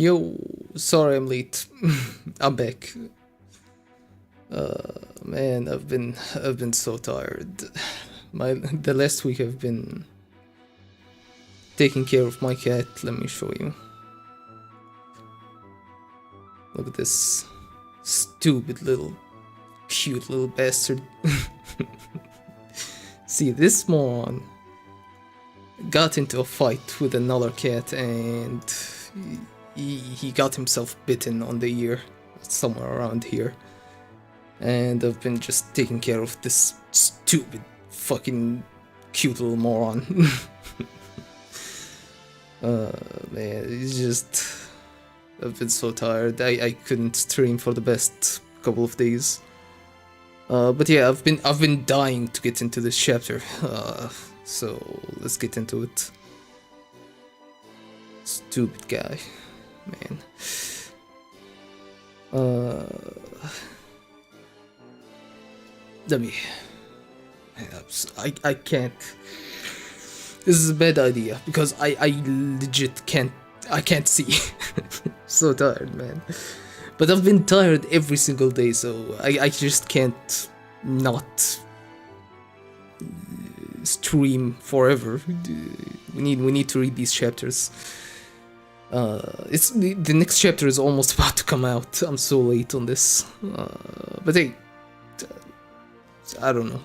Yo, sorry I'm late. I'm back. Man, I've been so tired. The last week I've been taking care of my cat. Let me show you. Look at this stupid little cute little bastard. See, this moron got into a fight with another cat and he got himself bitten on the ear, somewhere around here. And I've been just taking care of this stupid fucking cute little moron. Man, it's just... I've been so tired. I couldn't stream for the best couple of days. But yeah, I've been dying to get into this chapter. So let's get into it. Stupid guy, man. Let me. I can't. This is a bad idea because I legit can't. I can't see. So tired, man. But I've been tired every single day, so I just can't not stream forever. We need to read these chapters. It's the next chapter is almost about to come out. I'm so late on this. But hey, I don't know.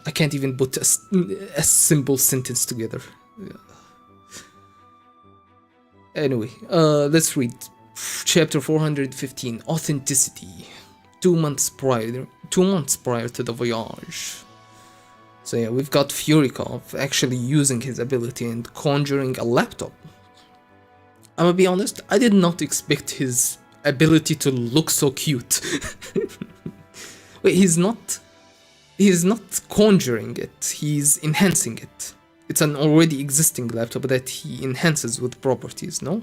I can't even put a simple sentence together. Anyway, let's read chapter 415, Authenticity. 2 months prior to the voyage. So yeah, we've got Furikov actually using his ability and conjuring a laptop. I'm gonna be honest, I did not expect his ability to look so cute. Wait, he's not conjuring it, he's enhancing it. It's an already existing laptop that he enhances with properties, no?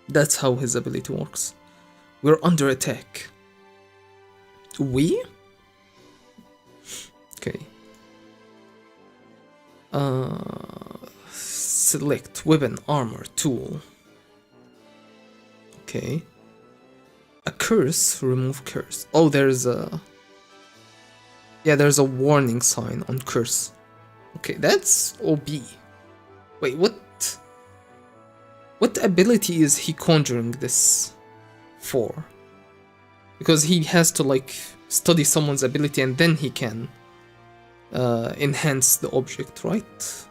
That's how his ability works. We're under attack. We? Okay. Select weapon, armor, tool. Okay. A curse, remove curse. Oh, there's a... Yeah, there's a warning sign on curse. Okay, that's OB. Wait, what? What ability is he conjuring this for? Because he has to, like, study someone's ability and then he can enhance the object, right?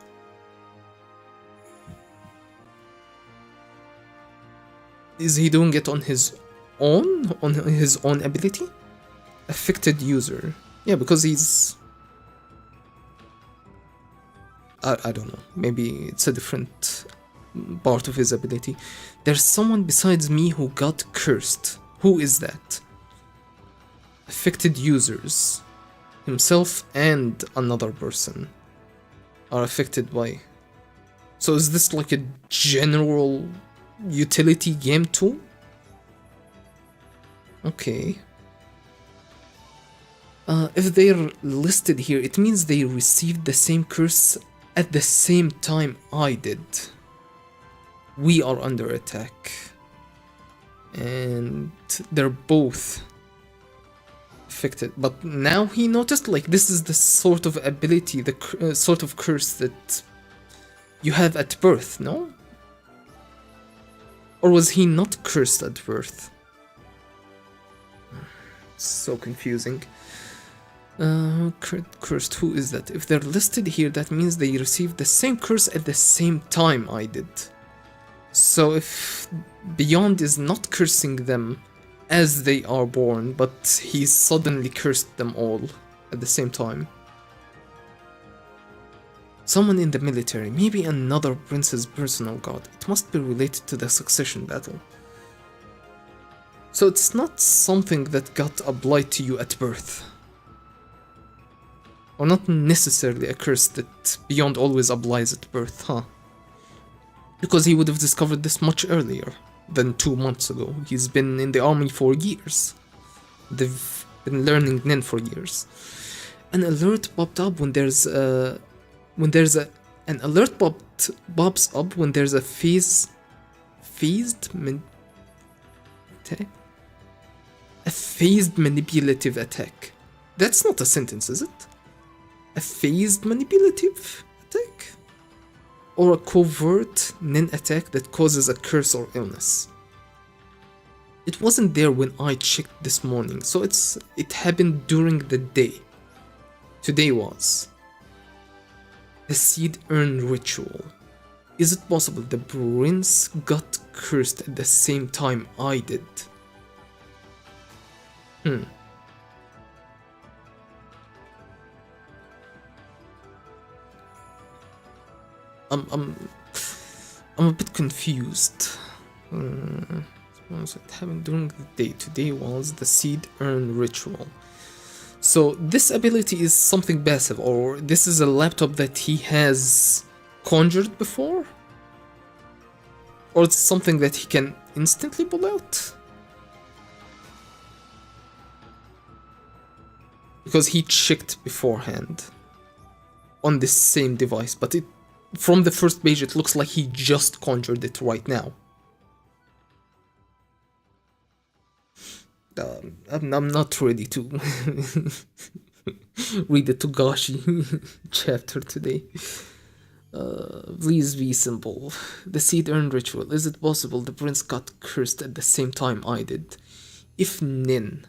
Is he doing it on his own? On his own ability? Affected user. Yeah, because he's... I don't know. Maybe it's a different part of his ability. There's someone besides me who got cursed. Who is that? Affected users. Himself and another person are affected by... So is this like a general utility game tool? Okay. If they're listed here, it means they received the same curse at the same time I did. We are under attack. And they're both affected. But now he noticed, like, this is the sort of ability, the sort of curse that you have at birth, no? Or was he not cursed at birth? So confusing. Cursed, who is that? If they're listed here, that means they received the same curse at the same time I did. So if Beyond is not cursing them as they are born, but he suddenly cursed them all at the same time. Someone in the military, maybe another prince's personal god. It must be related to the succession battle. So it's not something that got applied to you at birth. Or not necessarily a curse that Beyond always applies at birth, huh? Because he would have discovered this much earlier than 2 months ago. He's been in the army for years. They've been learning Nen for years. An alert popped up when there's an An alert pops up when there's a attack? A phased manipulative attack. That's not a sentence, is it? A phased manipulative attack? Or a covert nin attack that causes a curse or illness. It wasn't there when I checked this morning, so it happened during the day. Today was the seed urn ritual. Is it possible the prince got cursed at the same time I did? I'm a bit confused. It happened during the day. Today was the seed urn ritual. So this ability is something passive, or this is a laptop that he has conjured before? Or it's something that he can instantly pull out? Because he checked beforehand on this same device, but from the first page it looks like he just conjured it right now. I'm not ready to read the Togashi chapter today. Please be simple. The seed urn ritual. Is it possible the prince got cursed at the same time I did? If Nin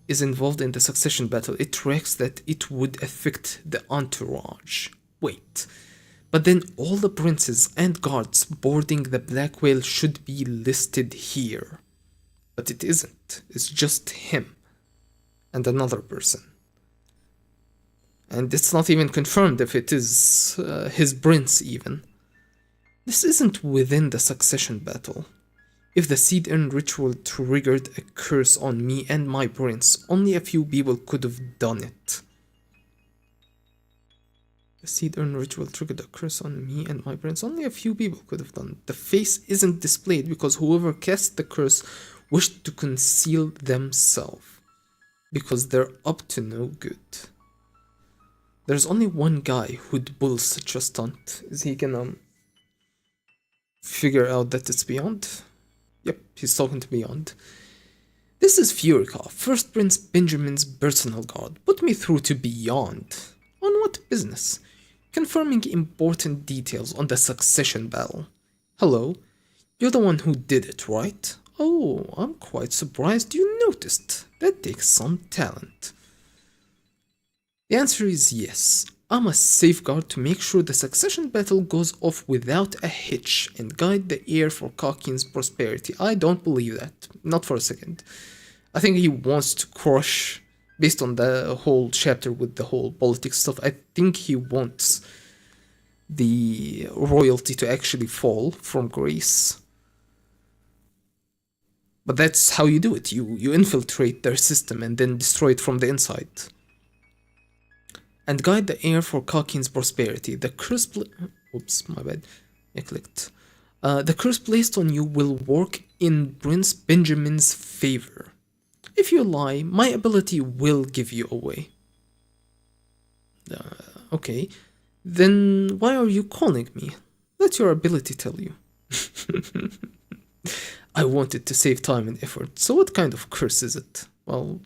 is involved in the succession battle, it tracks that it would affect the entourage. Wait. But then all the princes and guards boarding the Black Whale should be listed here. But it isn't. It's just him and another person. And it's not even confirmed if it is his prince even. This isn't within the succession battle. If the seed urn ritual triggered a curse on me and my prince, only a few people could have done it. The seed urn ritual triggered a curse on me and my prince, only a few people could have done it. The face isn't displayed because whoever cast the curse wished to conceal themselves, because they're up to no good. There's only one guy who'd pull such a stunt. Is he gonna figure out that it's Beyond? Yep, he's talking to Beyond. This is Furica, First Prince Benjamin's personal guard. Put me through to Beyond. On what business? Confirming important details on the succession battle. Hello, you're the one who did it, right? Oh, I'm quite surprised you noticed. That takes some talent. The answer is yes. I'm a safeguard to make sure the succession battle goes off without a hitch and guide the heir for Kakin's prosperity. I don't believe that. Not for a second. I think he wants to crush, based on the whole chapter with the whole politics stuff, I think he wants the royalty to actually fall from grace. But that's how you do it. You infiltrate their system and then destroy it from the inside. And guide the heir for Kakin's prosperity. The curse oops, my bad. I clicked. The curse placed on you will work in Prince Benjamin's favor. If you lie, my ability will give you away. Okay. Then why are you calling me? Let your ability tell you. I wanted to save time and effort, so what kind of curse is it? Well,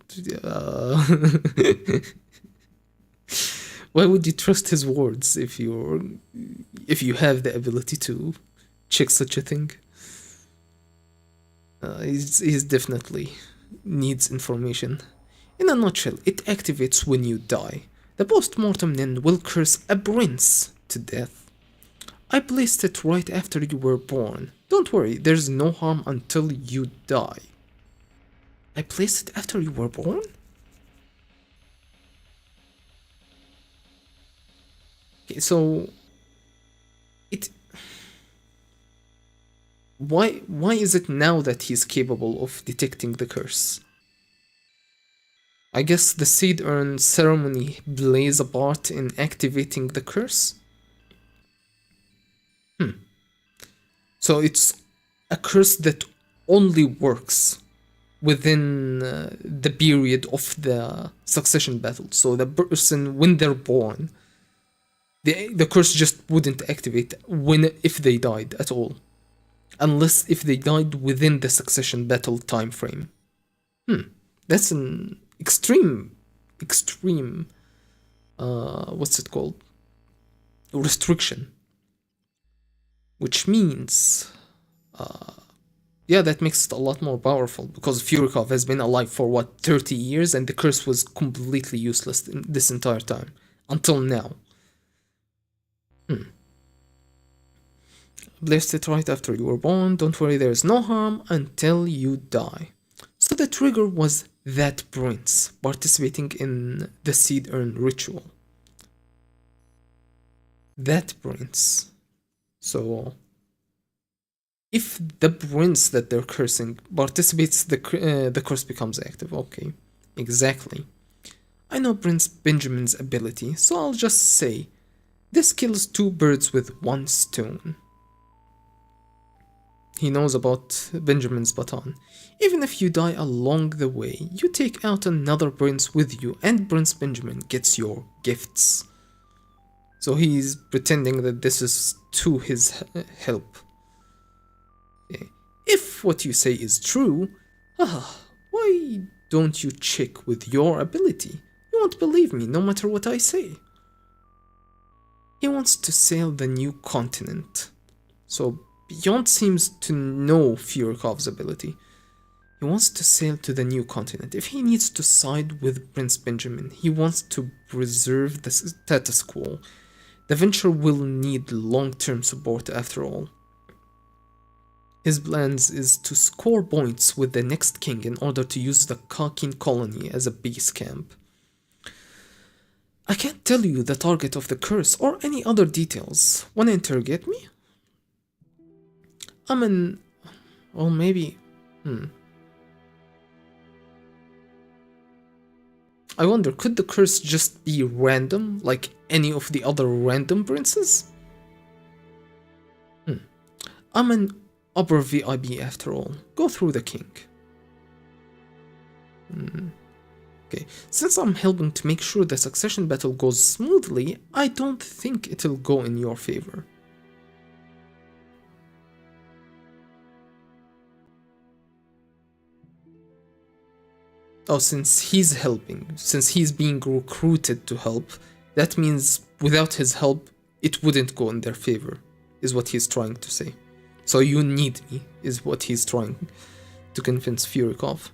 why would you trust his words if you have the ability to check such a thing? He's definitely needs information. In a nutshell, it activates when you die. The post-mortem nin will curse a prince to death. I placed it right after you were born. Don't worry, there's no harm until you die. I placed it after you were born? Okay, so why is it now that he's capable of detecting the curse? I guess the seed urn ceremony plays a part in activating the curse? So it's a curse that only works within the period of the succession battle. So the person, when they're born, The curse just wouldn't activate if they died at all. Unless if they died within the succession battle time frame. That's an extreme, what's it called? Restriction. Which means, yeah, that makes it a lot more powerful, because Furikov has been alive for what, 30 years, and the curse was completely useless this entire time. Until now. Blessed it right after you were born. Don't worry, there is no harm until you die. So the trigger was that prince participating in the seed urn ritual. That prince. So if the prince that they're cursing participates, the curse becomes active. Okay, exactly. I know Prince Benjamin's ability, so I'll just say this kills 2 birds with 1 stone. He knows about Benjamin's baton. Even if you die along the way, you take out another prince with you, and Prince Benjamin gets your gifts. So he's pretending that this is to his help. If what you say is true, why don't you check with your ability? You won't believe me no matter what I say. He wants to sail the new continent. So Beyond seems to know Furikov's ability. He wants to sail to the new continent. If he needs to side with Prince Benjamin, he wants to preserve the status quo. The venture will need long-term support after all. His plans is to score points with the next king in order to use the Kakin colony as a base camp. I can't tell you the target of the curse or any other details. Wanna interrogate me? Well, maybe... I wonder, could the curse just be random, like any of the other random princes? I'm an upper VIB after all. Go through the king. Okay, since I'm helping to make sure the succession battle goes smoothly, I don't think it'll go in your favor. Oh, since he's helping, since he's being recruited to help, that means without his help, it wouldn't go in their favor, is what he's trying to say. So you need me, is what he's trying to convince Furikov.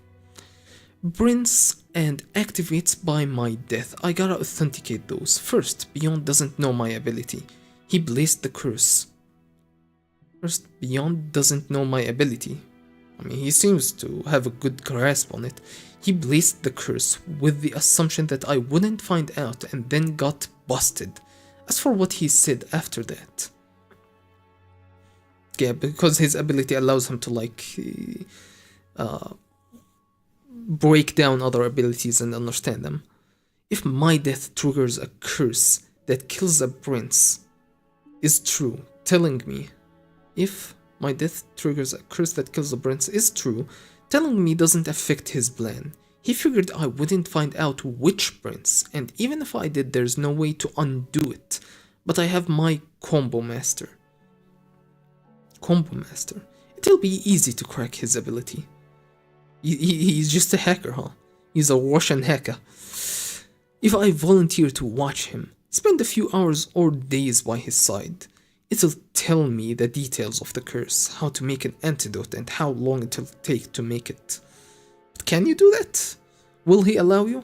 Prince and activates by my death. I gotta authenticate those. First, Beyond doesn't know my ability. He blazed the curse. First, Beyond doesn't know my ability. I mean, he seems to have a good grasp on it. He blazed the curse with the assumption that I wouldn't find out and then got busted. As for what he said after that... Yeah, because his ability allows him to like... break down other abilities and understand them. If my death triggers a curse that kills a prince is true, telling me... If my death triggers a curse that kills a prince is true, telling me doesn't affect his plan. He figured I wouldn't find out which prince, and even if I did, there's no way to undo it. But I have my combo master. It'll be easy to crack his ability. He's just a hacker, huh? He's a Russian hacker. If I volunteer to watch him, spend a few hours or days by his side, it'll tell me the details of the curse, how to make an antidote, and how long it'll take to make it. But can you do that? Will he allow you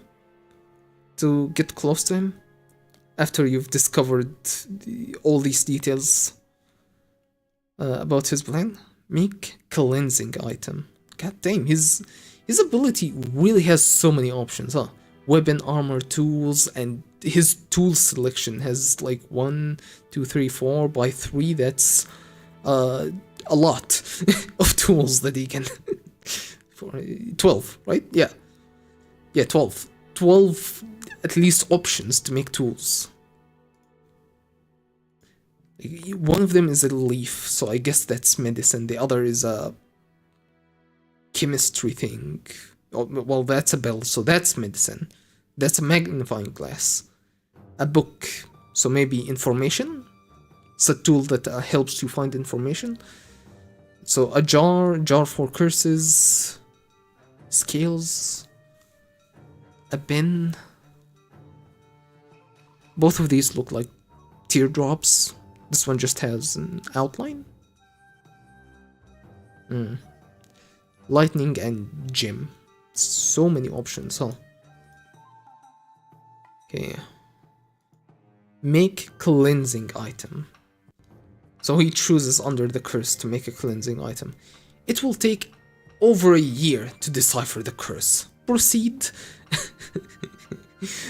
to get close to him after you've discovered all these details about his plan? Make cleansing item. God damn, his ability really has so many options, huh? Weapon, armor, tools, and his tool selection has like 1, 2, 3, 4 by 3. That's a lot of tools that he can. 12, right? Yeah, 12. 12 at least options to make tools. One of them is a leaf, so I guess that's medicine. The other is a chemistry thing. Oh, well, that's a bell, so that's medicine. That's a magnifying glass. A book. So maybe information. It's a tool that helps you find information. So a jar for curses, scales, a bin. Both of these look like teardrops. This one just has an outline. Lightning and gem. So many options, huh? Okay. Make cleansing item. So he chooses under the curse to make a cleansing item. It will take over a year to decipher the curse. Proceed.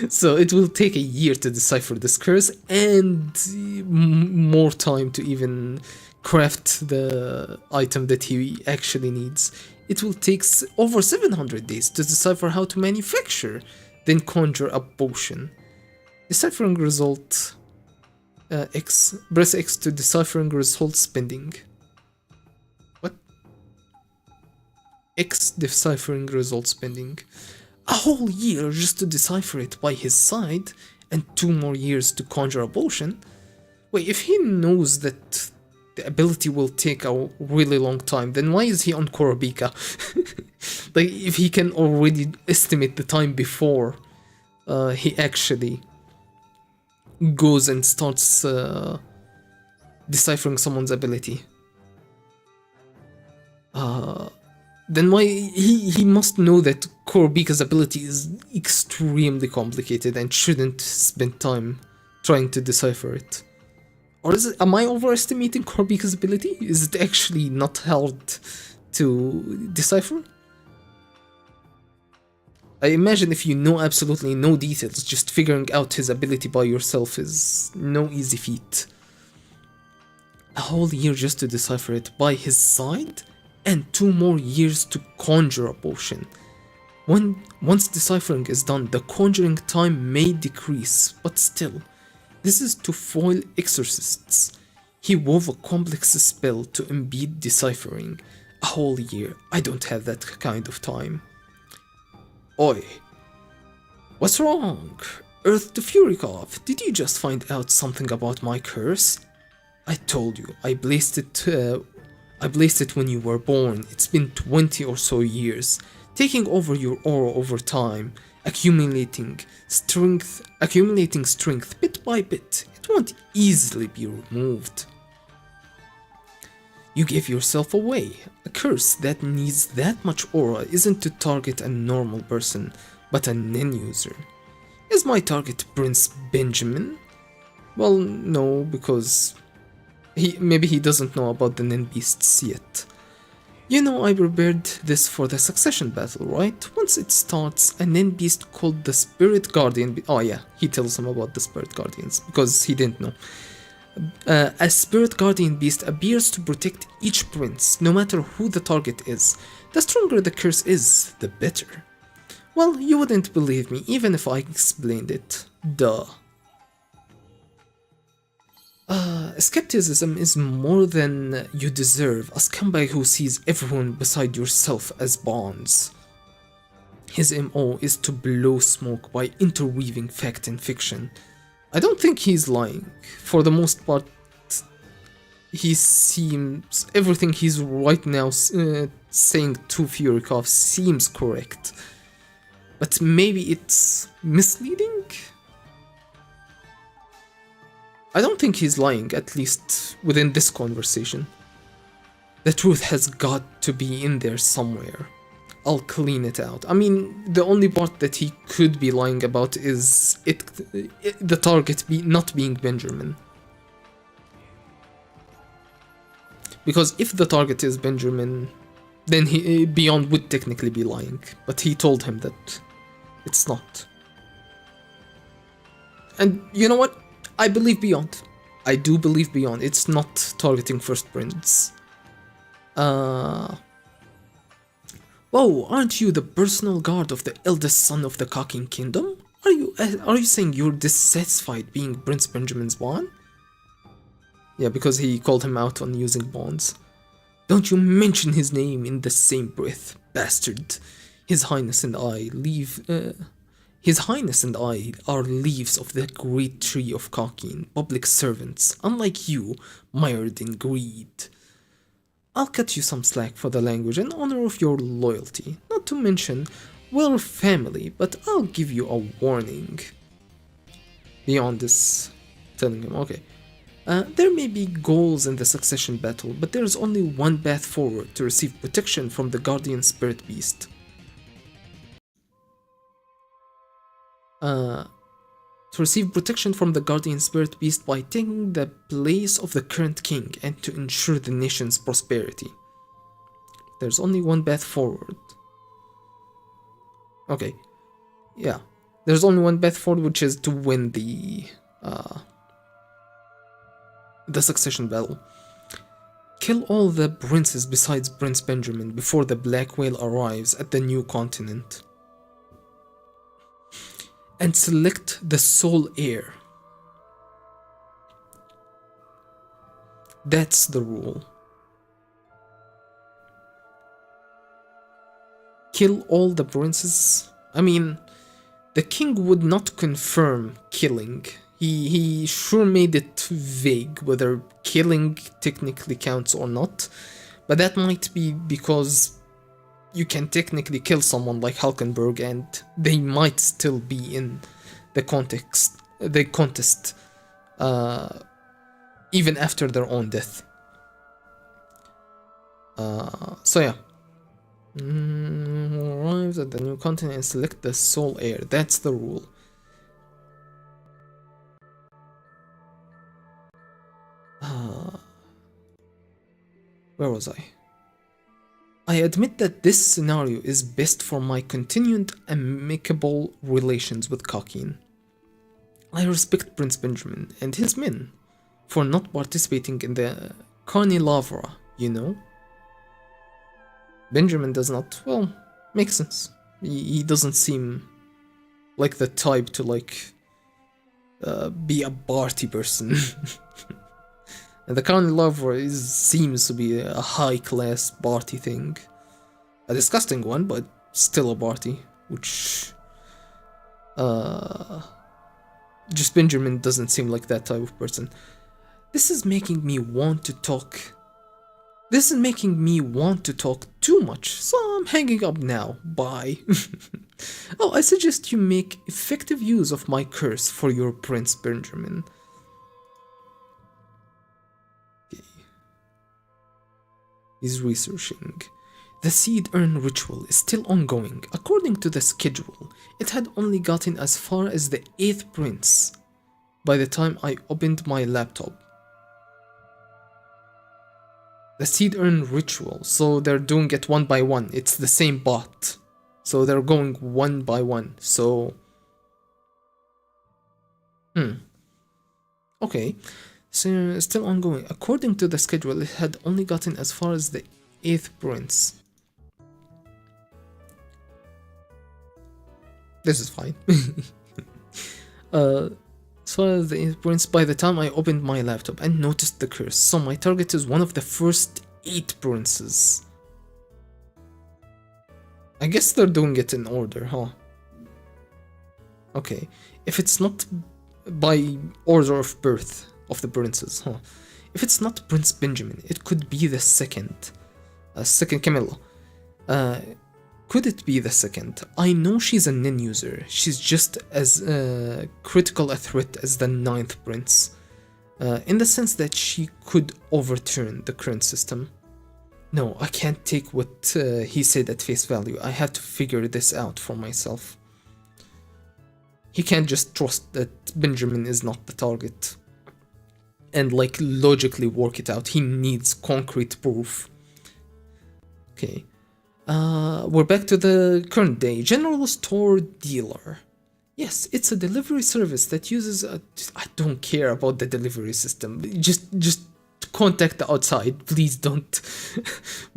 So it will take a year to decipher this curse and more time to even craft the item that he actually needs. It will take over 700 days to decipher how to manufacture, then conjure a potion. Deciphering result X. Press X to deciphering result spending. What? X deciphering result spending. A whole year just to decipher it by his side, and 2 more years to conjure a potion? Wait, if he knows that the ability will take a really long time, then why is he on Korobika? Like, if he can already estimate the time before he actually goes and starts deciphering someone's ability. Then why he must know that Korobika's ability is extremely complicated and shouldn't spend time trying to decipher it. Or am I overestimating Korobika's ability? Is it actually not hard to decipher? I imagine if you know absolutely no details, just figuring out his ability by yourself is no easy feat. A whole year just to decipher it by his side, and 2 more years to conjure a potion. Once deciphering is done, the conjuring time may decrease, but still, this is to foil exorcists. He wove a complex spell to impede deciphering. A whole year, I don't have that kind of time. Oi. What's wrong? Earth to Furikov, did you just find out something about my curse? I told you, I blazed it when you were born. It's been 20 or so years, taking over your aura over time, accumulating strength bit by bit. It won't easily be removed. You gave yourself away. A curse that needs that much aura isn't to target a normal person, but a Nen user. Is my target Prince Benjamin? Well, no, because maybe he doesn't know about the Nen beasts yet. You know, I prepared this for the succession battle, right? Once it starts, a Nen beast called the Spirit Guardian. Oh yeah, he tells him about the Spirit Guardians because he didn't know. A Spirit Guardian beast appears to protect each prince, no matter who the target is. The stronger the curse is, the better. Well, you wouldn't believe me even if I explained it. Duh. Skepticism is more than you deserve, a scumbag who sees everyone beside yourself as pawns. His MO is to blow smoke by interweaving fact and fiction. I don't think he's lying. For the most part, everything he's right now saying to Furikov seems correct. But maybe it's misleading? I don't think he's lying, at least within this conversation. The truth has got to be in there somewhere. I'll clean it out. I mean, the only part that he could be lying about is the target not being Benjamin. Because if the target is Benjamin, then Beyond would technically be lying. But he told him that it's not. And you know what? I believe Beyond. I do believe Beyond. It's not targeting First Prince. Whoa, aren't you the personal guard of the eldest son of the Cocking Kingdom? Are you saying you're dissatisfied being Prince Benjamin's pawn? Yeah, because he called him out on using bonds. Don't you mention his name in the same breath, bastard. His Highness and I His Highness and I are leaves of the great tree of Kakin, public servants, unlike you, mired in greed. I'll cut you some slack for the language in honor of your loyalty, not to mention we're family, but I'll give you a warning. Beyond this, telling him, okay, there may be goals in the succession battle, but there's only one path forward to receive protection from the guardian spirit beast. To receive protection from the guardian spirit beast by taking the place of the current king and to ensure the nation's prosperity. There's only one path forward. Okay, yeah. There's only one path forward, which is to win the succession battle. Kill all the princes besides Prince Benjamin before the Black Whale arrives at the new continent. And select the sole heir. That's the rule. Kill all the princes. I mean, the king would not confirm killing. He sure made it vague whether killing technically counts or not, but that might be because you can technically kill someone like Hulkenberg and they might still be in the contest, even after their own death. So yeah. Arrives at the new continent and select the sole heir. That's the rule. Where was I? I admit that this scenario is best for my continued amicable relations with Kakin. I respect Prince Benjamin and his men for not participating in the Carnilavra, you know? Benjamin does not, well, makes sense. He doesn't seem like the type to, like, be a party person. And the Carnilavra seems to be a high-class party thing. A disgusting one, but still a party, which... just Benjamin doesn't seem like that type of person. This is making me want to talk. This is making me want to talk too much, so I'm hanging up now. Bye. Oh, I suggest you make effective use of my curse for your Prince Benjamin. Okay. He's researching. The seed urn ritual is still ongoing. According to the schedule, it had only gotten as far as the 8th prince by the time I opened my laptop. The seed urn ritual, so they're doing it one by one. It's the same bot, so they're going one by one. So, okay, so still ongoing. According to the schedule, it had only gotten as far as the 8th prince. This is fine. As far as the 8th prince by the time I opened my laptop and noticed the curse, so my target is one of the first 8 princes. I guess they're doing it in order, huh? Okay, if it's not by order of birth of the princes, huh? If it's not Prince Benjamin, it could be the second Camilla. Could it be the second? I know she's a Nin user. She's just as critical a threat as the 9th prince, in the sense that she could overturn the current system. No, I can't take what he said at face value. I have to figure this out for myself. He can't just trust that Benjamin is not the target and like logically work it out. He needs concrete proof. Okay. We're back to the current day. General store dealer. Yes, it's a delivery service that uses a... I don't care about the delivery system. Just contact the outside. Please don't...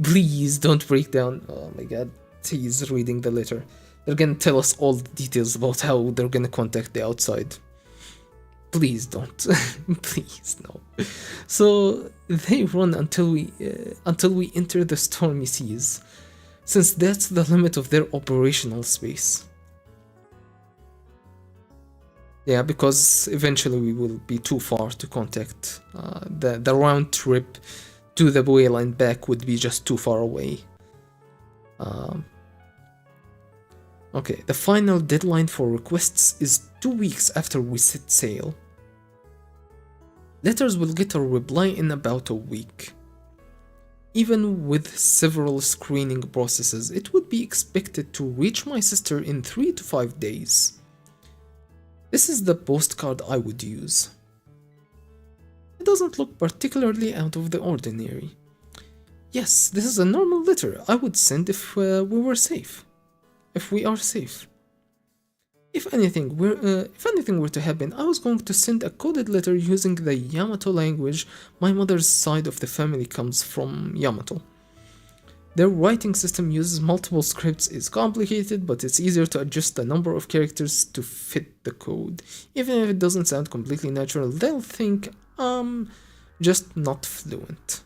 please don't break down. Oh my god. He's reading the letter. They're gonna tell us all the details about how they're gonna contact the outside. Please don't. Please, no. So, they run until we enter the stormy seas, since that's the limit of their operational space. Yeah, because eventually we will be too far to contact. The round trip to the whale and back would be just too far away. Okay, the final deadline for requests is 2 weeks after we set sail. Letters will get a reply in about a week. Even with several screening processes, it would be expected to reach my sister in 3 to 5 days. This is the postcard I would use. It doesn't look particularly out of the ordinary. Yes, this is a normal letter I would send if we were safe. If we are safe. If anything were to happen, I was going to send a coded letter using the Yamato language. My mother's side of the family comes from Yamato. Their writing system uses multiple scripts. It's complicated, but it's easier to adjust the number of characters to fit the code. Even if it doesn't sound completely natural, they'll think I'm just not fluent.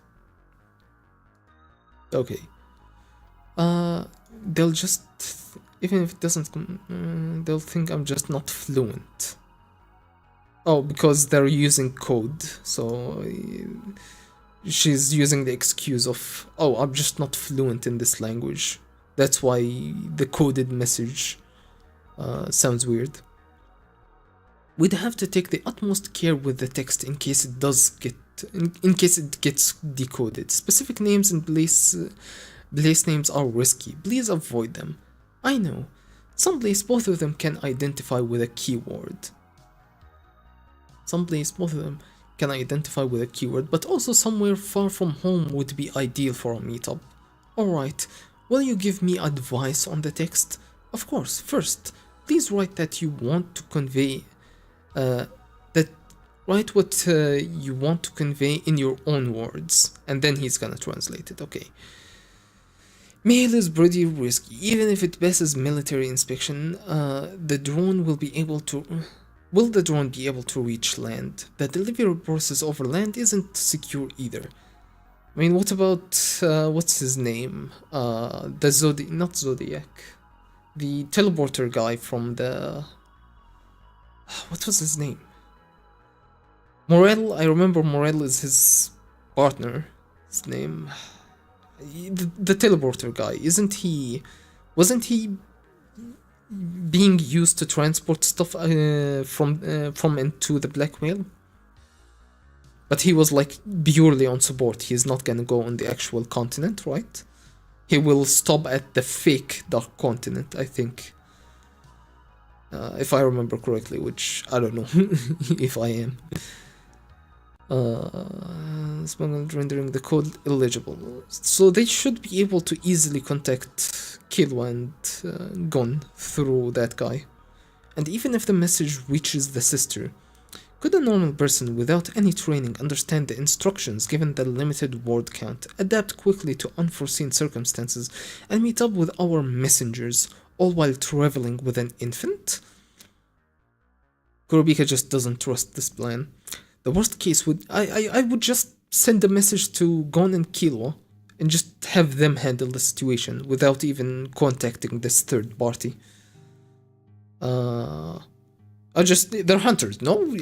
Okay. They'll just... Even if it doesn't, they'll think I'm just not fluent. Oh, because they're using code, so she's using the excuse of, oh, I'm just not fluent in this language. That's why the coded message sounds weird. We'd have to take the utmost care with the text in case it gets decoded. Specific names and place names are risky. Please avoid them. I know. Someplace both of them can identify with a keyword. But also somewhere far from home would be ideal for a meetup. Alright, will you give me advice on the text? Of course. First, please write that you want to convey write what you want to convey in your own words, and then he's gonna translate it. Okay. Mail is pretty risky. Even if it passes military inspection, the drone will be able to... Will the drone be able to reach land? The delivery process over land isn't secure either. I mean, what about... what's his name? Not Zodiac. The teleporter guy from the... What was his name? Morel? I remember Morel is his partner. His name... The teleporter guy, wasn't he being used to transport stuff from and to the Black Whale? But he was like purely on support. He's not gonna go on the actual continent, right? He will stop at the fake Dark Continent, I think. If I remember correctly, which I don't know if I am. Smuggled rendering the code illegible. So they should be able to easily contact Killua and Gon through that guy. And even if the message reaches the sister, could a normal person without any training understand the instructions given the limited word count, adapt quickly to unforeseen circumstances, and meet up with our messengers, all while traveling with an infant? Kurobika just doesn't trust this plan. The worst case would... I would just send a message to Gon and Killua and just have them handle the situation without even contacting this third party. They're hunters, no?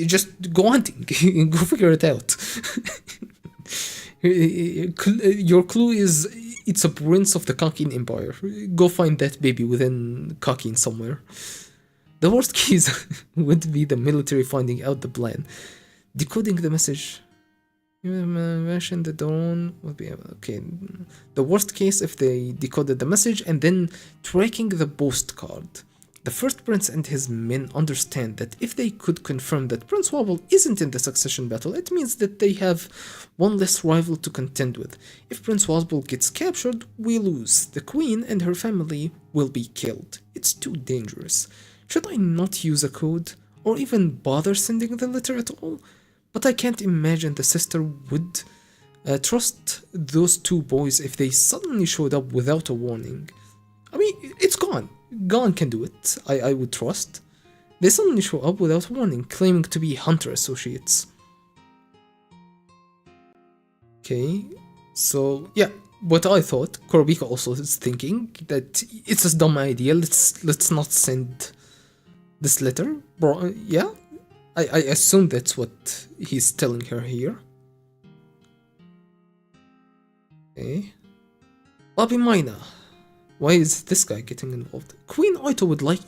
Just go hunting. Go figure it out. Your clue is it's a prince of the Kakin Empire. Go find that baby within Kakin somewhere. The worst case would be the military finding out the plan. Decoding the message. You mentioned the drone would be okay. The worst case if they decoded the message and then tracking the postcard. The first prince and his men understand that if they could confirm that Prince Wobble isn't in the succession battle, it means that they have one less rival to contend with. If Prince Wobble gets captured, we lose. The queen and her family will be killed. It's too dangerous. Should I not use a code? Or even bother sending the letter at all? But I can't imagine the sister would trust those two boys if they suddenly showed up without a warning. I mean, it's Gon. Gon can do it, I would trust. They suddenly show up without warning, claiming to be hunter associates. Okay, so yeah, what I thought, Kurobika also is thinking that it's a dumb idea. Let's not send This letter? Bro, yeah? I assume that's what he's telling her here. Okay. Bobby Mina. Why is this guy getting involved? Queen Oito would like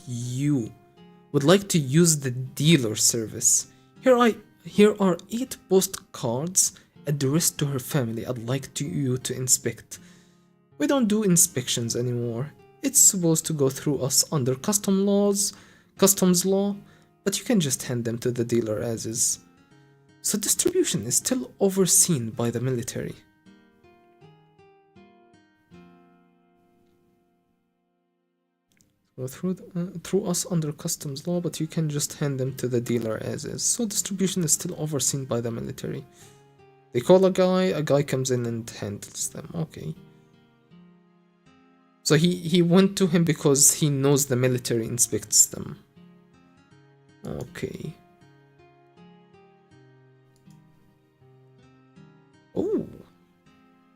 to use the dealer service. Here are 8 postcards addressed to her family I'd like you to inspect. We don't do inspections anymore. It's supposed to go through us under customs law, but you can just hand them to the dealer as is. So distribution is still overseen by the military. Go through us under customs law, but you can just hand them to the dealer as is. So distribution is still overseen by the military. They call a guy comes in and handles them. Okay. So he went to him because he knows the military inspects them. Okay. Oh,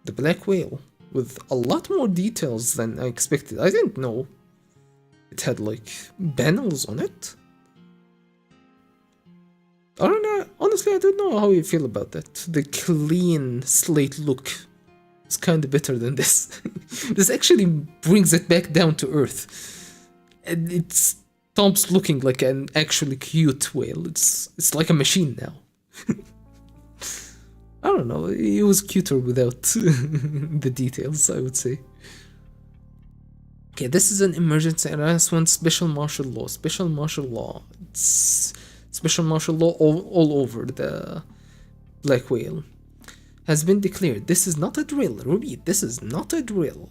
the black whale with a lot more details than I expected. I didn't know it had like panels on it. I don't know. Honestly, I don't know how you feel about that. The clean slate look is kind of better than this. This actually brings it back down to earth, and it stops looking like an actually cute whale. It's like a machine now. I don't know. It was cuter without the details, I would say. Okay, this is an emergency harassment special martial law. Special martial law. It's special martial law all over the black whale. Has been declared. This is not a drill. Repeat, this is not a drill.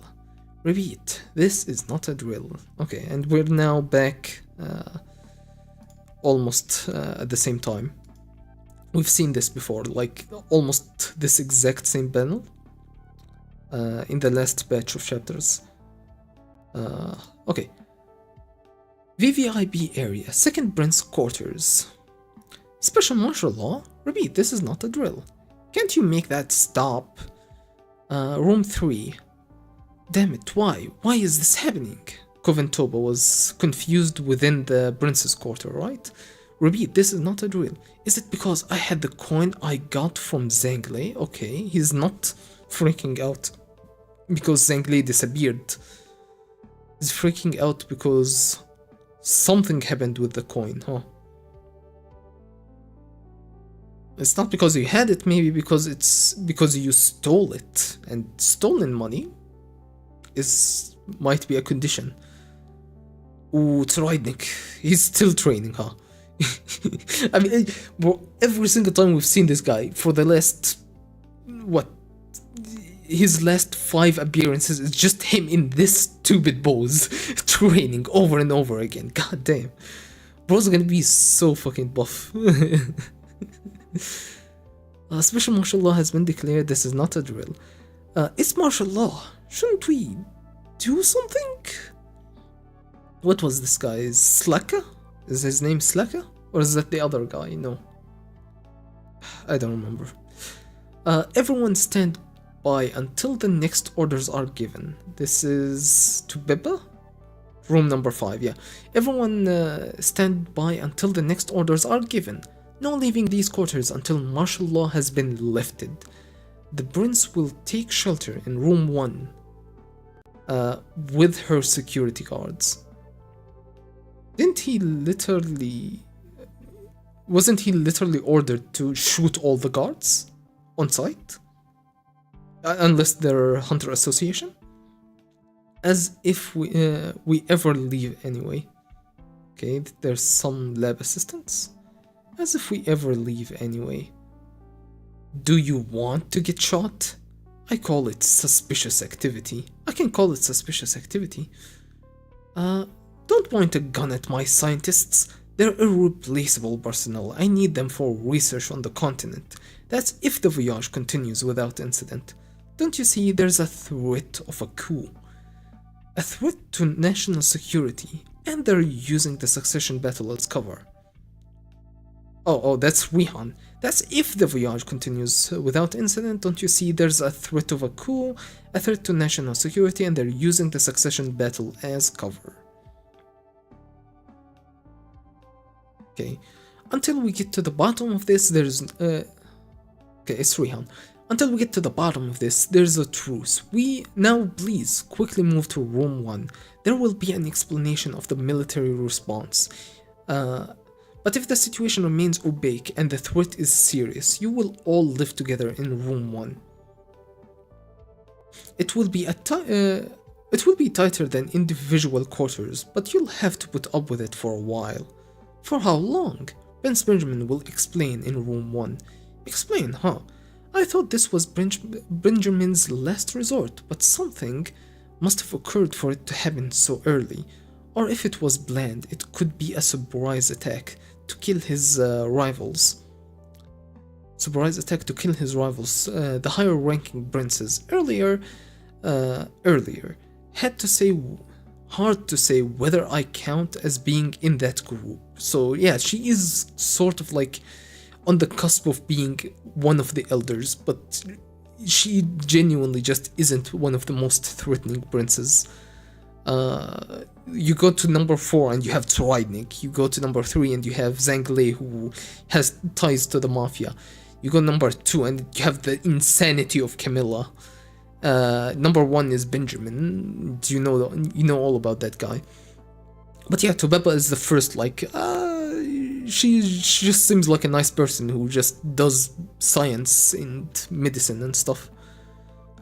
Repeat, this is not a drill. Okay, and we're now back almost at the same time. We've seen this before, like almost this exact same panel in the last batch of chapters. Okay. VVIP area, second Prince quarters. Special martial law? Repeat, this is not a drill. Can't you make that stop? Room 3. Damn it, why? Why is this happening? Coventoba was confused within the Prince's quarter, right? Repeat, this is not a drill. Is it because I had the coin I got from Zangle? Okay, he's not freaking out because Zangle disappeared. He's freaking out because something happened with the coin, huh? It's not because you had it, maybe because it's because you stole it, and stolen money might be a condition. Ooh, Troidnik, he's still training, huh? I mean, bro, every single time we've seen this guy for the last, what, his last 5 appearances is just him in this stupid pose, training over and over again. God damn. Bro's gonna be so fucking buff. Special martial law has been declared. This is not a drill. It's martial law. Shouldn't we do something? What was this guy? Slaka? Is his name Slaka? Or is that the other guy? No. I don't remember. Everyone stand by until the next orders are given. This is to Beba? Room number 5, yeah. Everyone stand by until the next orders are given. No leaving these quarters until martial law has been lifted. The prince will take shelter in room 1 with her security guards. Wasn't he literally ordered to shoot all the guards on sight? Unless they're Hunter Association? As if we ever leave anyway. Okay, there's some lab assistants. As if we ever leave anyway. Do you want to get shot? I call it suspicious activity. I can call it suspicious activity. Don't point a gun at my scientists. They're irreplaceable personnel. I need them for research on the continent. That's if the voyage continues without incident. Don't you see there's a threat of a coup? A threat to national security, and they're using the succession battle as cover. Oh, that's Rihan. That's if the voyage continues without incident. Don't you see there's a threat of a coup, a threat to national security, and they're using the succession battle as cover. Okay, until we get to the bottom of this, there's okay, it's Rihan. Until we get to the bottom of this, there's a truce. We now please quickly move to room 1. There will be an explanation of the military response. But if the situation remains opaque and the threat is serious, you will all live together in room 1. It will be tighter than individual quarters, but you'll have to put up with it for a while. For how long? Prince Benjamin will explain in room 1. Explain, huh? I thought this was Benjamin's last resort, but something must have occurred for it to happen so early. Or if it was planned, it could be a surprise attack to kill his rivals. Surprise attack to kill his rivals, the higher ranking princes. Earlier, hard to say whether I count as being in that group. So yeah, she is sort of like on the cusp of being one of the elders, but she genuinely just isn't one of the most threatening princes. You go to number 4 and you have Troidnik. You go to number 3 and you have Zanglei, who has ties to the mafia. You go number 2 and you have the insanity of Camilla. Number 1 is Benjamin. You know all about that guy. But yeah, Tobeppa is the first, like, she just seems like a nice person who just does science and medicine and stuff.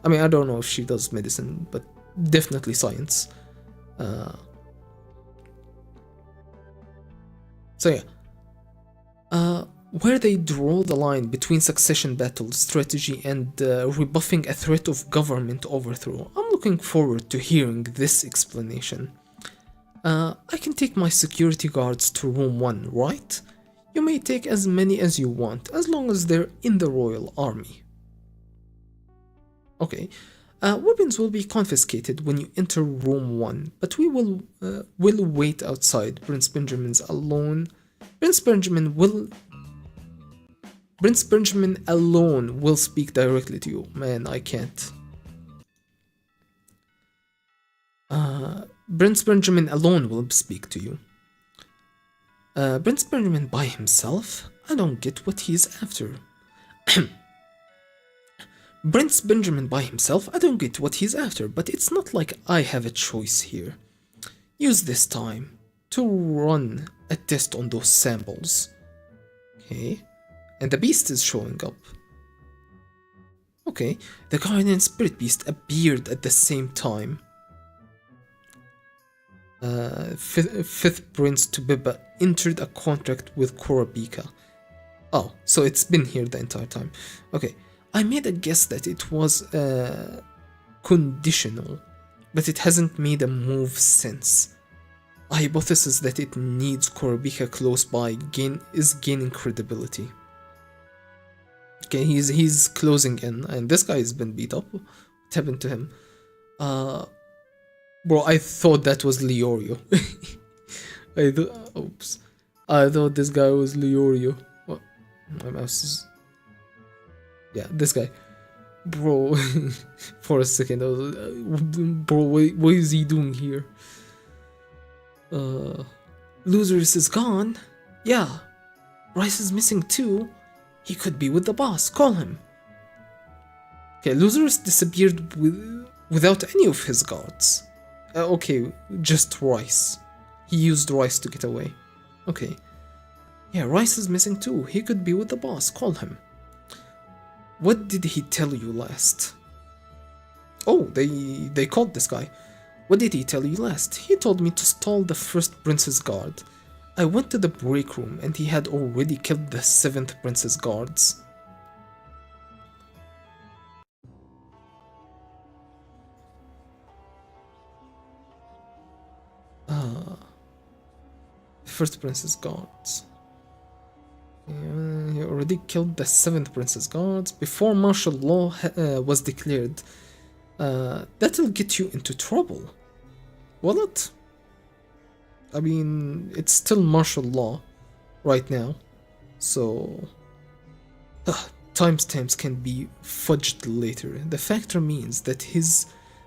I mean, I don't know if she does medicine, but definitely science. So yeah, where they draw the line between succession battle strategy and rebuffing a threat of government overthrow, I'm looking forward to hearing this explanation. I can take my security guards to room 1, right? You may take as many as you want, as long as they're in the royal army. Okay. Weapons will be confiscated when you enter room 1, but we will wait outside. Prince Benjamin alone will speak directly to you. Man, I can't. Prince Benjamin alone will speak to you. Prince Benjamin by himself? I don't get what he's after. Prince Benjamin by himself? I don't get what he's after, but it's not like I have a choice here. Use this time to run a test on those samples. Okay. And the beast is showing up. Okay. The guardian spirit beast appeared at the same time. Fifth Prince Tobeppa entered a contract with Korabika. Oh, so it's been here the entire time. Okay. I made a guess that it was conditional, but it hasn't made a move since. A hypothesis that it needs Korabika close by is gaining credibility. Okay, he's closing in, and this guy has been beat up. What happened to him? Bro, I thought that was Leorio. Oops. I thought this guy was Leorio. What? My mouse is... Yeah, this guy. Bro, for a second, I was bro, what is he doing here? Losers is gone. Yeah. Rice is missing too. He could be with the boss. Call him. Okay, Losers disappeared without any of his guards. Okay, just Rice. He used Rice to get away. Okay. Yeah, Rice is missing too. He could be with the boss. Call him. What did he tell you last? Oh, they caught this guy. What did he tell you last? He told me to stall the first prince's guard. I went to the break room and he had already killed the 7th prince's guards. First prince's guards. He already killed the 7th prince's guards before martial law was declared. That'll get you into trouble. Will it? I mean, it's still martial law right now, so timestamps can be fudged later. The fact remains that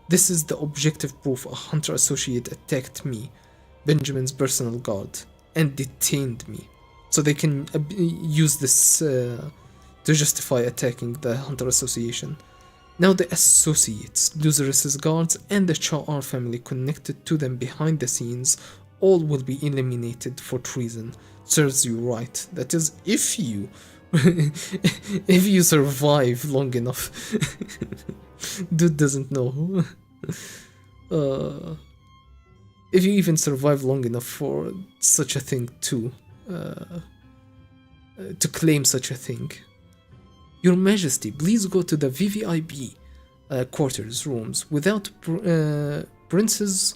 this is the objective proof a hunter associate attacked me, Benjamin's personal guard, and detained me. so they can use this to justify attacking the Hunter Association. Now the associates, Duzerus's guards, and the Cha'ar family connected to them behind the scenes, all will be eliminated for treason. Serves you right. That is, if you if you survive long enough. Dude doesn't know. If you even survive long enough for such a thing to claim such a thing. Your Majesty, please go to the VVIP quarters rooms without princes.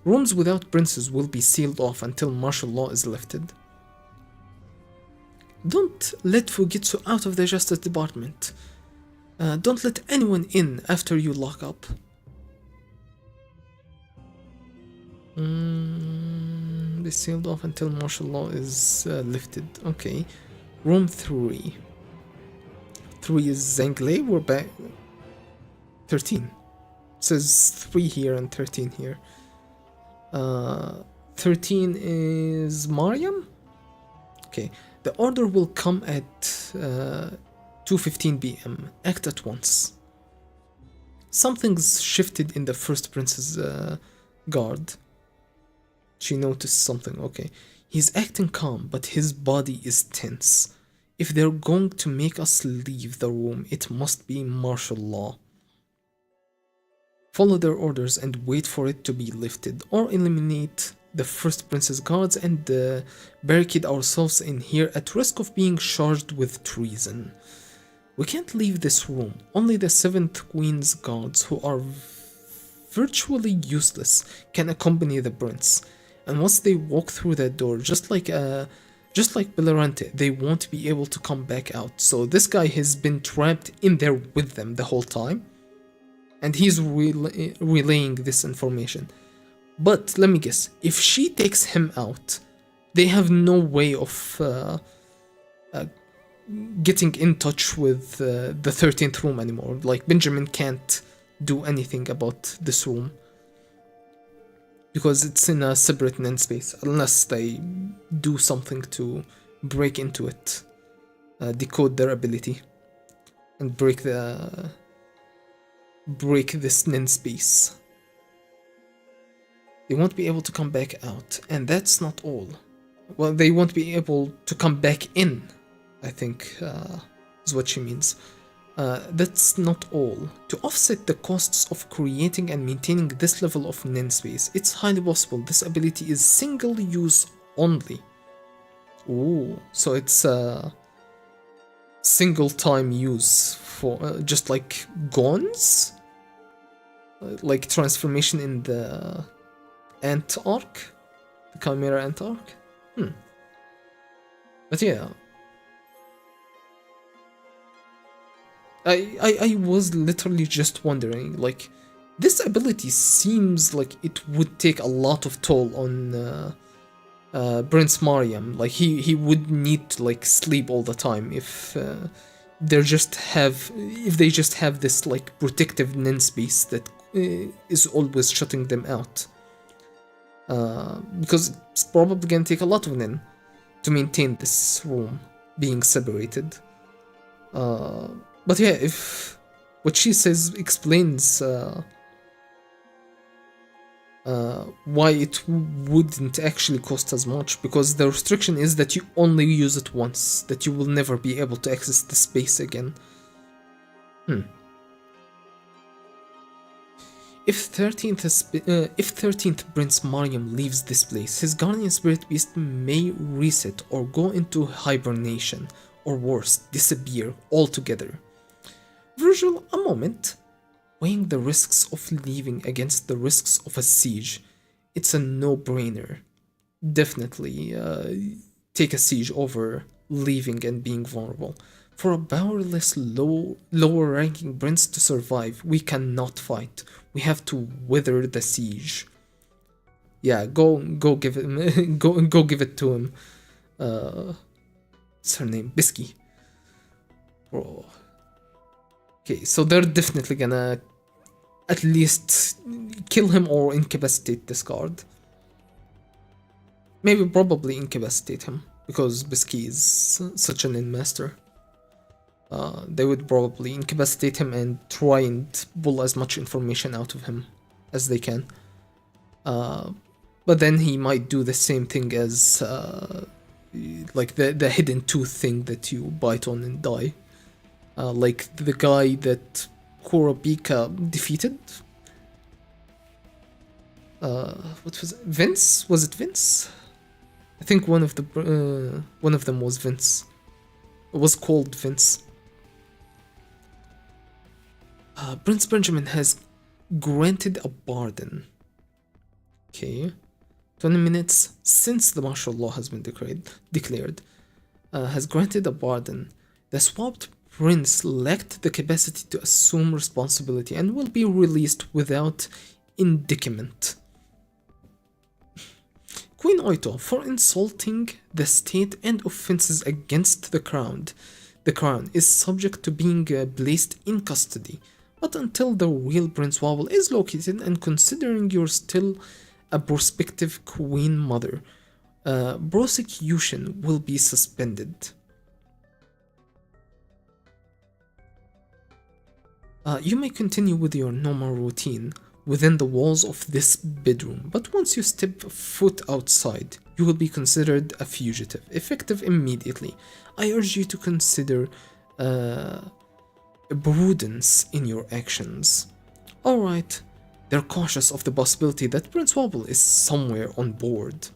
Rooms without princes will be sealed off until martial law is lifted. Don't let Fujitsu out of the Justice Department. Don't let anyone in after you lock up. Be sealed off until martial law is lifted. Okay. Room 3. 3 is Zanglei. We're back. 13. It says 3 here and 13 here. 13 is Mariam. Okay. The order will come at 2:15 p.m. Act at once. Something's shifted in the first prince's guard. She noticed something. Okay. He's acting calm, but his body is tense. If they're going to make us leave the room, it must be martial law. Follow their orders and wait for it to be lifted, or eliminate the first prince's guards and barricade ourselves in here at risk of being charged with treason. We can't leave this room. Only the 7th Queen's guards, who are virtually useless, can accompany the prince. And once they walk through that door, just like Bellerante, they won't be able to come back out. So this guy has been trapped in there with them the whole time, and he's relaying this information. But let me guess, if she takes him out, they have no way of getting in touch with the 13th room anymore. Like, Benjamin can't do anything about this room, because it's in a separate NAND space, unless they do something to break into it, decode their ability, and break this NAND space. They won't be able to come back out, and that's not all. Well, they won't be able to come back in, I think, is what she means. That's not all. To offset the costs of creating and maintaining this level of NAND space, it's highly possible this ability is single use only. Ooh, so it's single time use for just like Gon's? Like transformation in the Ant arc? The Chimera Ant arc? But yeah. I was literally just wondering, like, this ability seems like it would take a lot of toll on Prince Mariam. Like, he would need to, like, sleep all the time if they just have this, like, protective NAND space that is always shutting them out. Because it's probably gonna take a lot of NAND to maintain this room being separated. But yeah, if what she says explains why it wouldn't actually cost as much, because the restriction is that you only use it once, that you will never be able to access the space again. If 13th Prince Mariam leaves this place, his guardian spirit beast may reset or go into hibernation, or worse, disappear altogether. Virgil, a moment. Weighing the risks of leaving against the risks of a siege, it's a no-brainer. Definitely take a siege over leaving and being vulnerable. For a powerless lower-ranking prince to survive, we cannot fight. We have to wither the siege. Yeah, go give it go give it to him. What's her name? Bisky. Bro. Okay, so they're definitely gonna at least kill him or incapacitate this guard. Maybe probably incapacitate him, because Biski is such an in-master. They would probably incapacitate him and try and pull as much information out of him as they can. But then he might do the same thing as like the hidden tooth thing that you bite on and die. Like the guy that Kurapika defeated. What was it? Vince? Was it Vince? I think one of them was Vince. It was called Vince. Prince Benjamin has granted a pardon. Okay. 20 minutes since the martial law has been declared, has granted a pardon. The swapped prince lacked the capacity to assume responsibility and will be released without indictment. Queen Oito, for insulting the state and offenses against the crown is subject to being placed in custody. But until the real Prince Wobble is located, and considering you're still a prospective Queen Mother, prosecution will be suspended. You may continue with your normal routine within the walls of this bedroom, but once you step foot outside, you will be considered a fugitive, effective immediately. I urge you to consider prudence in your actions. Alright, they're cautious of the possibility that Prince Wobble is somewhere on board.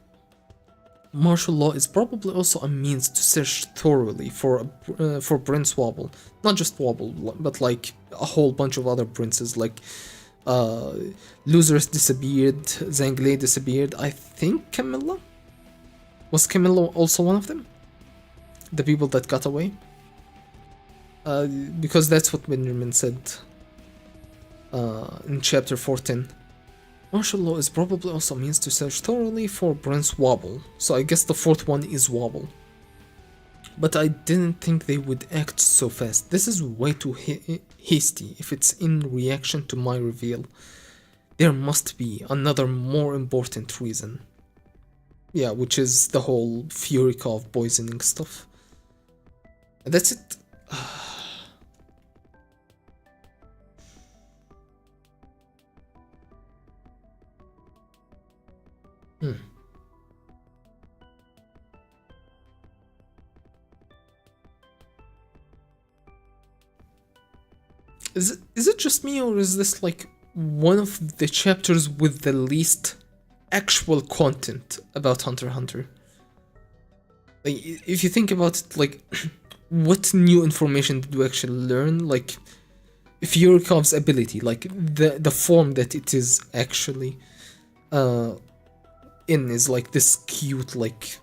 Martial law is probably also a means to search thoroughly for Prince Wobble. Not just Wobble, but like a whole bunch of other princes, like Losers disappeared, Zanglais disappeared, I think Camilla? Was Camilla also one of them? The people that got away? Because that's what Benjamin said in chapter 14. Martial law is probably also means to search thoroughly for Prince Wobble, so I guess the fourth one is Wobble. But I didn't think they would act so fast. This is way too hasty if it's in reaction to my reveal. There must be another more important reason. Yeah, which is the whole Furikov poisoning stuff. That's it. Is it just me, or is this like one of the chapters with the least actual content about Hunter x Hunter? Like, if you think about it, like, what new information did we actually learn? Like, Furikov's ability, like the form that it is actually in is like this cute like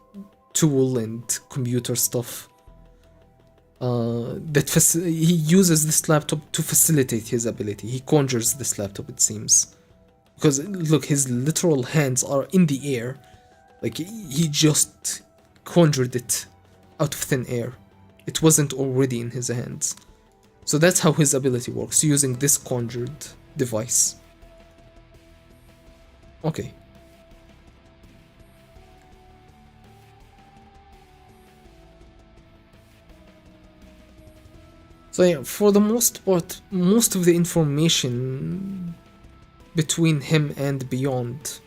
tool and computer stuff. He uses this laptop to facilitate his ability. He conjures this laptop, it seems. Because, look, his literal hands are in the air. Like, he just conjured it out of thin air. It wasn't already in his hands. So that's how his ability works, using this conjured device. Okay. So yeah, for the most part, most of the information between him and Beyond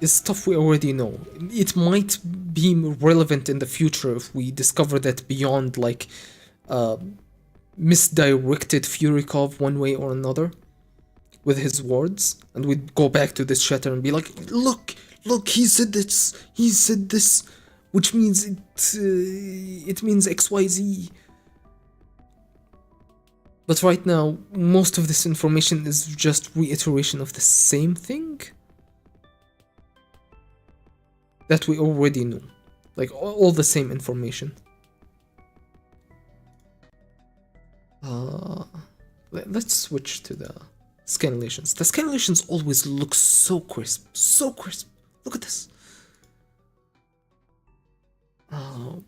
is stuff we already know. It might be relevant in the future if we discover that Beyond like misdirected Furikov one way or another with his words, and we'd go back to this chatter and be like, look, he said this, which means it means XYZ. But right now, most of this information is just reiteration of the same thing that we already knew. Like, all the same information. Let's switch to the scanlations. The scanlations always look so crisp, so crisp. Look at this.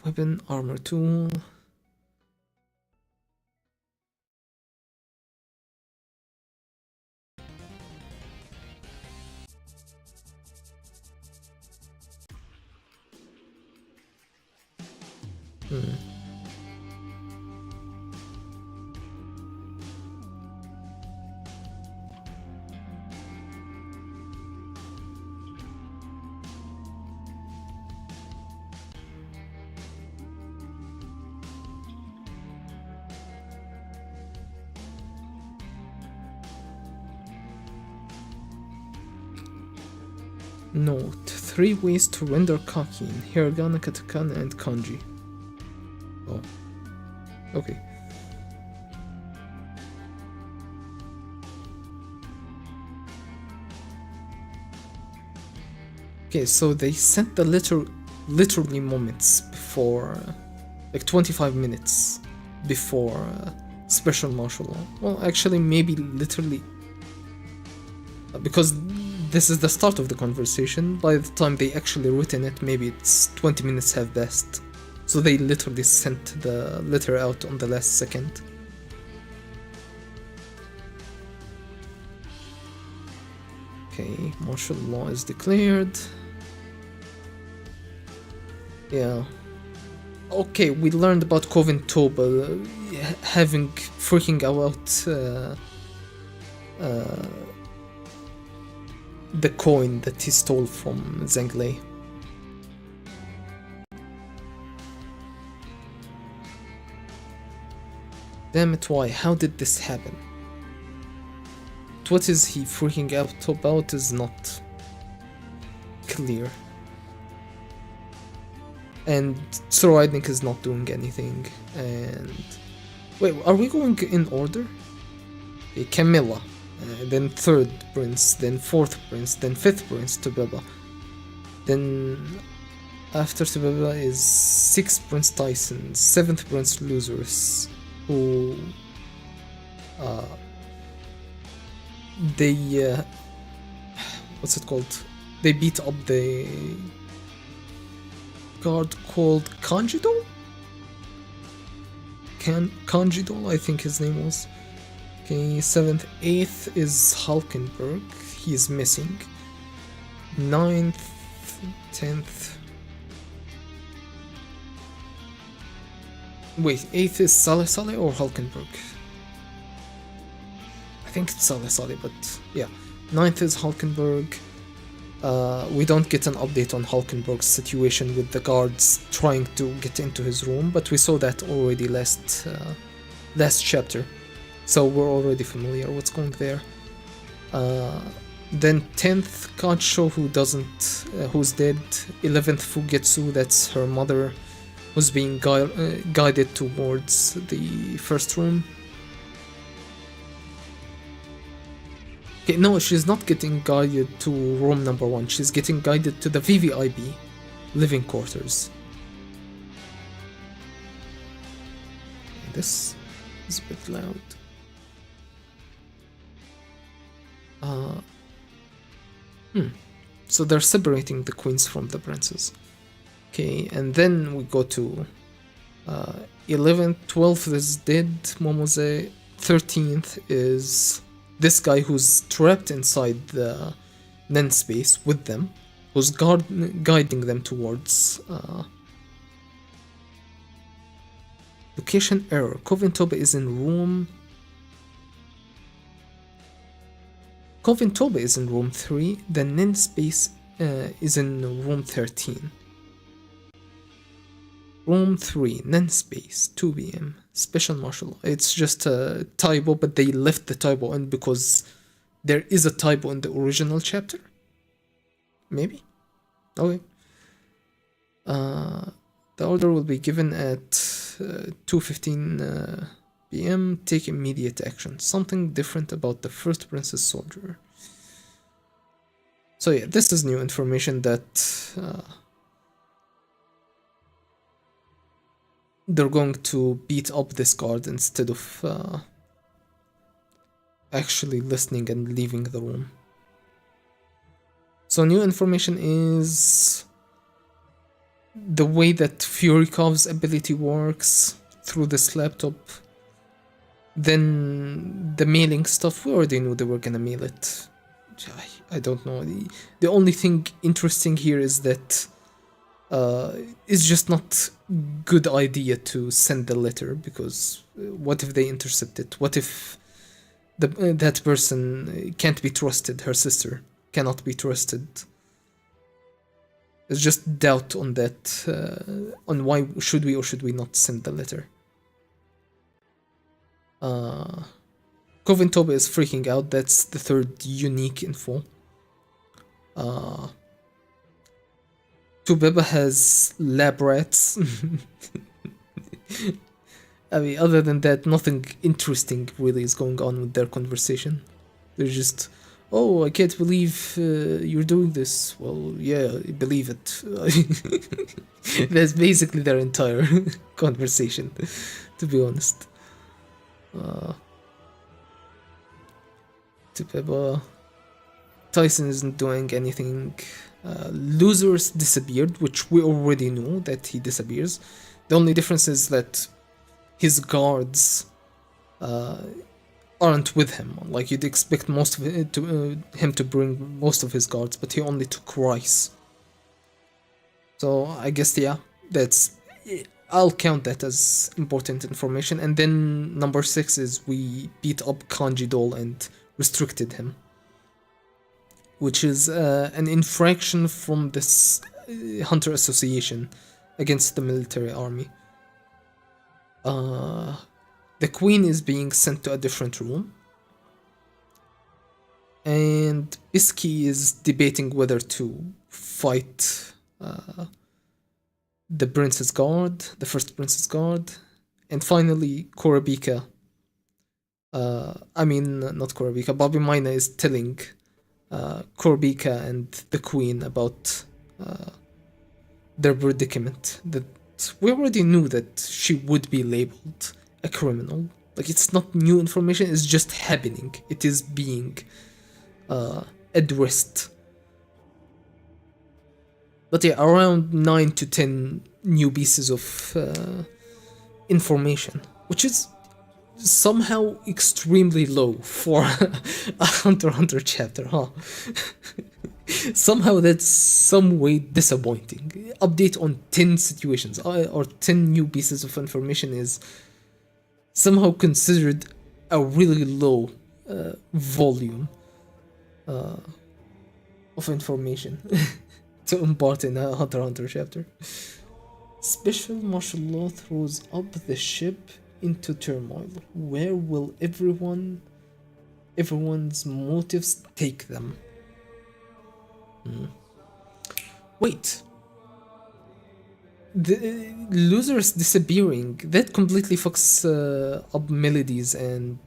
Weapon, armor tool. Note: 3 ways to render Kakin, Hiragana, Katakana, and Kanji. Oh, okay. Okay, so they sent the literally moments before, like 25 minutes before special martial law. Well, actually, maybe literally, because this is the start of the conversation. By the time they actually written it, maybe it's 20 minutes have passed. So they literally sent the letter out on the last second. Okay, martial law is declared. Yeah. Okay, we learned about Coven Toba having freaking out the coin that he stole from Zhang. Damn it, why? How did this happen? What is he freaking out about is not clear. And Tsuruidnik is not doing anything. And wait, are we going in order? Okay, Camilla, then 3rd prince, then 4th prince, then 5th prince Tobeba. Then after Tobeba is 6th prince Tyson, 7th prince Luzurus, who they what's it called? They beat up the guard called Kanjidol? Kanjidol, I think his name was. Okay, 7th, 8th is Hulkenberg, he is missing. 9th, 10th. Wait, 8th is Saleh or Hulkenberg? I think it's Saleh, but yeah. 9th is Hulkenberg. We don't get an update on Hulkenberg's situation with the guards trying to get into his room, but we saw that already last chapter, so we're already familiar what's going there. Then 10th Kacho, who's dead. 11th Fugetsu, that's her mother, who's being guided towards the first room. Okay, no, she's not getting guided to room number 1. She's getting guided to the VVIP living quarters. This is a bit loud. So they're separating the queens from the princes. Okay, and then we go to 11th, 12th is dead, Momose. 13th is this guy who's trapped inside the Nen space with them, who's guiding them towards location error. Coven Toba is in room. Coven Toba is in room 3. The Nen space is in room 13. Room 3, Nen space, 2 p.m. Special martial law. It's just a typo, but they left the typo in because there is a typo in the original chapter. Maybe? Okay. The order will be given at 2:15 p.m. Take immediate action. Something different about the first princess soldier. So yeah, this is new information that they're going to beat up this guard instead of actually listening and leaving the room. So new information is the way that Furykov's ability works through this laptop. Then the mailing stuff, we already knew they were gonna mail it. I don't know. The only thing interesting here is that it's just not good idea to send the letter, because what if they intercept it? What if that person can't be trusted? Her sister cannot be trusted. There's just doubt on that, on why should we or should we not send the letter. Coven Toba is freaking out. That's the third unique info. Tubeba has lab rats. I mean, other than that, nothing interesting really is going on with their conversation. They're just, oh, I can't believe you're doing this. Well, yeah, I believe it. That's basically their entire conversation, to be honest. Tubeba. Tyson isn't doing anything. Losers disappeared, which we already knew that he disappears. The only difference is that his guards aren't with him. Like you'd expect most of it him to bring most of his guards, but he only took Rice. So I guess yeah, that's. I'll count that as important information. And then number 6 is we beat up Kanji Doll and restricted him, which is an infraction from this Hunter Association against the military army. The queen is being sent to a different room, and Iski is debating whether to fight the Prince's Guard, the first Prince's Guard, and finally Korabika. Not Korabika, Bobby Mina is telling Korabika and the Queen about their predicament. That we already knew that she would be labeled a criminal. Like, it's not new information, it's just happening. It is being addressed. But yeah, around 9 to 10 new pieces of information, which is somehow extremely low for a Hunter x Hunter chapter, huh? Somehow that's some way disappointing. Update on 10 situations or 10 new pieces of information is somehow considered a really low volume of information to impart in a Hunter x Hunter chapter. Special martial law throws up the ship into turmoil. Where will everyone's motives take them? Wait. The losers disappearing, that completely fucks up Melody's and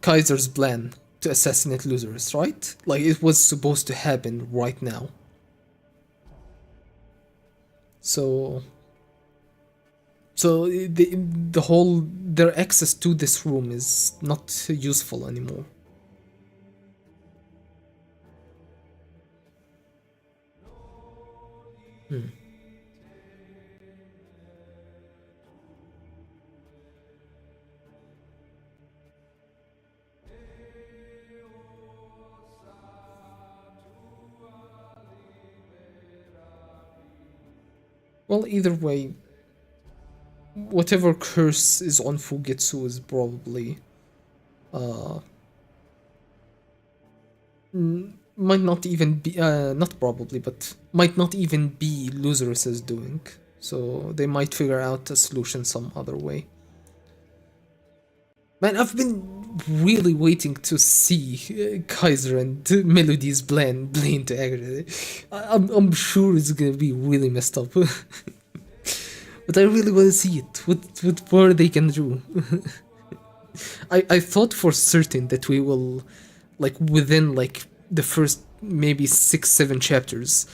Kaiser's plan to assassinate losers, right? Like, it was supposed to happen right now. So the whole, their access to this room is not useful anymore. Well, either way, whatever curse is on Fugetsu is probably might not even be not probably, but might not even be Loserus's doing. So they might figure out a solution some other way. Man, I've been really waiting to see Kaiser and Melody's plan play into action. I'm sure it's gonna be really messed up. But I really want to see it. What more they can do. I thought for certain that we will, like, within like the first maybe 6-7 chapters,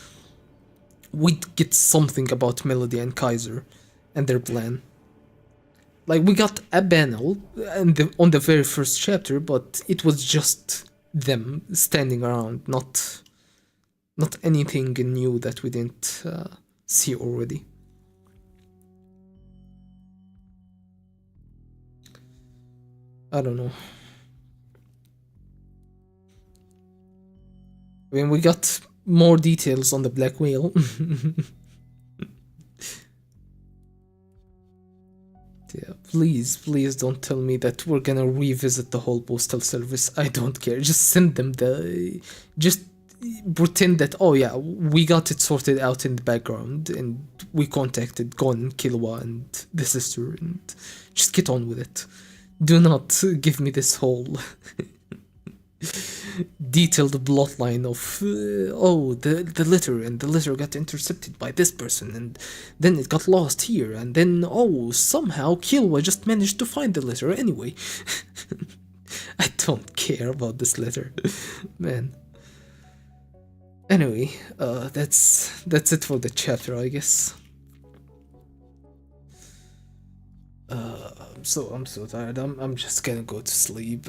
we'd get something about Melody and Kaiser and their plan. Like, we got a panel on the very first chapter, but it was just them standing around, not anything new that we didn't see already. I don't know. I mean, we got more details on the Black Whale. Yeah, please don't tell me that we're gonna revisit the whole postal service. I don't care. Just send them just pretend that, oh yeah, we got it sorted out in the background and we contacted Gon, Killua, and the sister, and just get on with it. Do not give me this whole detailed plotline of the letter, and the letter got intercepted by this person, and then it got lost here, and then somehow Killua just managed to find the letter anyway. I don't care about this letter, man. Anyway, that's it for the chapter, I guess. I'm so tired. I'm just gonna go to sleep.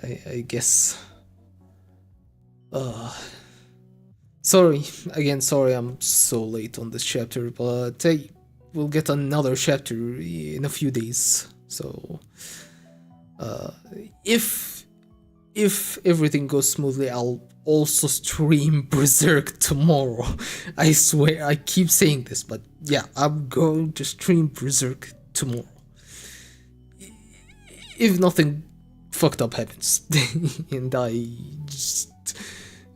I guess. Sorry I'm so late on this chapter, but hey, we'll get another chapter in a few days. So, if everything goes smoothly, I'll also stream Berserk tomorrow. I swear, I keep saying this, but yeah, I'm going to stream Berserk tomorrow. If nothing fucked up happens and I just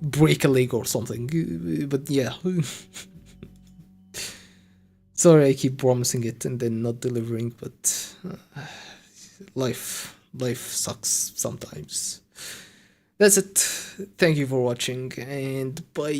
break a leg or something, but yeah. Sorry I keep promising it and then not delivering, but life sucks sometimes. That's it. Thank you for watching, and bye.